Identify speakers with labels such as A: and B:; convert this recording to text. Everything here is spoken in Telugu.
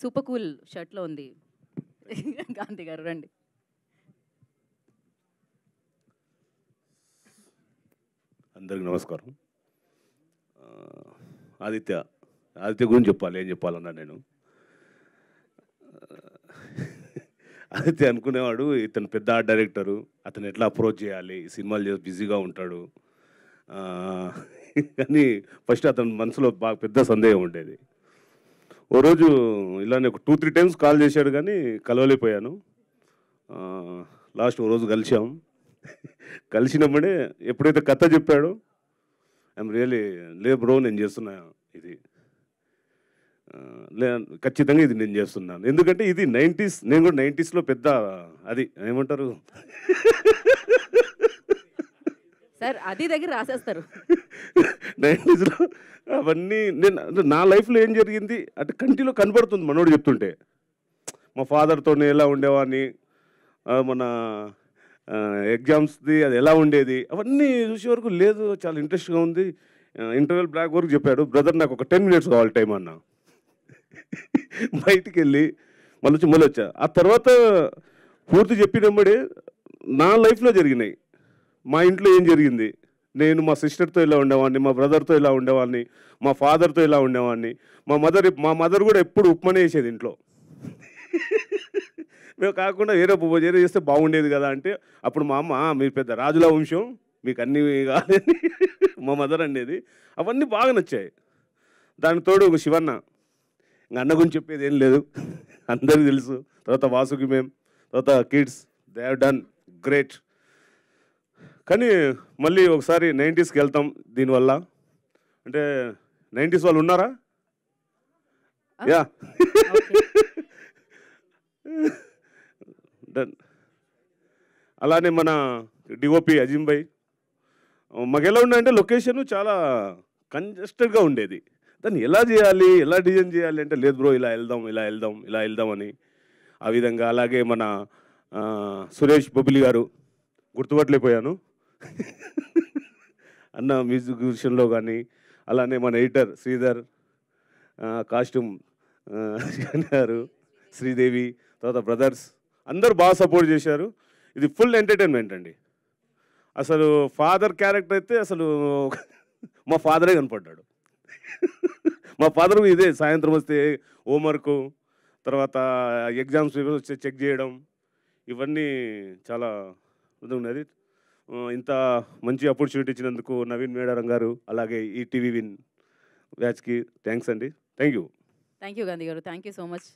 A: సూపర్ కూల్ షర్ట్లో ఉంది. గాంధీ గారు రండి.
B: అందరికి నమస్కారం. ఆదిత్య గురించి చెప్పాలి, ఏం చెప్పాలన్నా నేను. ఆదిత్య అనుకునేవాడు ఇతను పెద్ద ఆర్ట్ డైరెక్టరు, అతను ఎట్లా అప్రోచ్ చేయాలి, సినిమాలు చేసి బిజీగా ఉంటాడు. కానీ ఫస్ట్ అతని మనసులో బాగా పెద్ద సందేహం ఉండేది. ఓ రోజు ఇలానే ఒక 2-3 టైమ్స్ కాల్ చేశాడు కానీ కలవలేకపోయాను. లాస్ట్ ఓ రోజు కలిసాం. కలిసినప్పుడే ఎప్పుడైతే కథ చెప్పాడో ఐఎమ్ రియలీ లే బ్రో, నేను చేస్తున్నా ఇది, ఖచ్చితంగా ఇది నేను చేస్తున్నాను. ఎందుకంటే ఇది 90s, నేను కూడా 90sలో పెద్ద అది ఏమంటారు
A: సార్, అది దగ్గర రాసేస్తారు.
B: 90sలో అవన్నీ నేను నా లైఫ్లో ఏం జరిగింది అంటే కంటిలో కనబడుతుంది మనోడు చెప్తుంటే. మా ఫాదర్తో ఎలా ఉండేవాడిని, మన ఎగ్జామ్స్ది అది ఎలా ఉండేది, అవన్నీ చూసే వరకు లేదు, చాలా ఇంట్రెస్ట్గా ఉంది. ఇంటర్వెల్ బ్లాక్ వరకు చెప్పాడు. బ్రదర్ నాకు ఒక 10 minutes కావాలి టైం అన్న. బయటికి వెళ్ళి మళ్ళీ వచ్చా. ఆ తర్వాత పూర్తి చెప్పినప్పుడే నా లైఫ్లో జరిగినాయి, మా ఇంట్లో ఏం జరిగింది, నేను మా సిస్టర్తో ఇలా ఉండేవాడిని, మా బ్రదర్తో ఇలా ఉండేవాడిని, మా ఫాదర్తో ఇలా ఉండేవాడిని. మా మదర్ కూడా ఎప్పుడు ఉప్మానే వేసేది ఇంట్లో. మేము కాకుండా వేరే చేస్తే బాగుండేది కదా అంటే అప్పుడు మా అమ్మ, మీరు పెద్ద రాజుల వంశం, మీకు అన్నీ కాదని మా మదర్ అనేది. అవన్నీ బాగా నచ్చాయి. దానికి తోడు ఒక శివన్న, ఇంకా అన్న గురించి చెప్పేది ఏం లేదు, అందరికీ తెలుసు. తర్వాత వాసుకి మేము, తర్వాత kids, they have done great. కానీ మళ్ళీ ఒకసారి 90sకి వెళ్తాం దీనివల్ల. అంటే 90s వాళ్ళు ఉన్నారా? Yeah, done. అలానే మన డిఓపి అజీం భాయ్, మాకు ఎలా ఉండే అంటే లొకేషన్ చాలా కంజెస్టెడ్గా ఉండేది. దాన్ని ఎలా చేయాలి, ఎలా డిజైన్ చేయాలి అంటే లేదు బ్రో, ఇలా వెళ్దాం అని ఆ విధంగా. అలాగే మన సురేష్ బొబ్బిలి గారు, గుర్తుపట్టలేకపోయాను అన్న మ్యూజిక్ విషయంలో కానీ. అలానే మన ఎడిటర్ శ్రీధర్, కాస్ట్యూమ్ గారు శ్రీదేవి, తర్వాత బ్రదర్స్ అందరూ బాగా సపోర్ట్ చేశారు. ఇది ఫుల్ ఎంటర్టైన్మెంట్ అండి. అసలు ఫాదర్ క్యారెక్టర్ అయితే అసలు మా ఫాదరే కనపడ్డాడు. మా ఫాదర్ ఇదే, సాయంత్రం వస్తే హోంవర్క్, తర్వాత ఎగ్జామ్స్ వస్తే చెక్ చేయడం, ఇవన్నీ చాలా ఉన్నది. ఇంత మంచి ఆపర్చునిటీ ఇచ్చినందుకు నవీన్ మేడారం గారు, అలాగే ఈ టీవీ విన్ బ్యాచ్కి థ్యాంక్స్ అండి. థ్యాంక్ యూ
A: గాంధీ గారు. Thank you so much.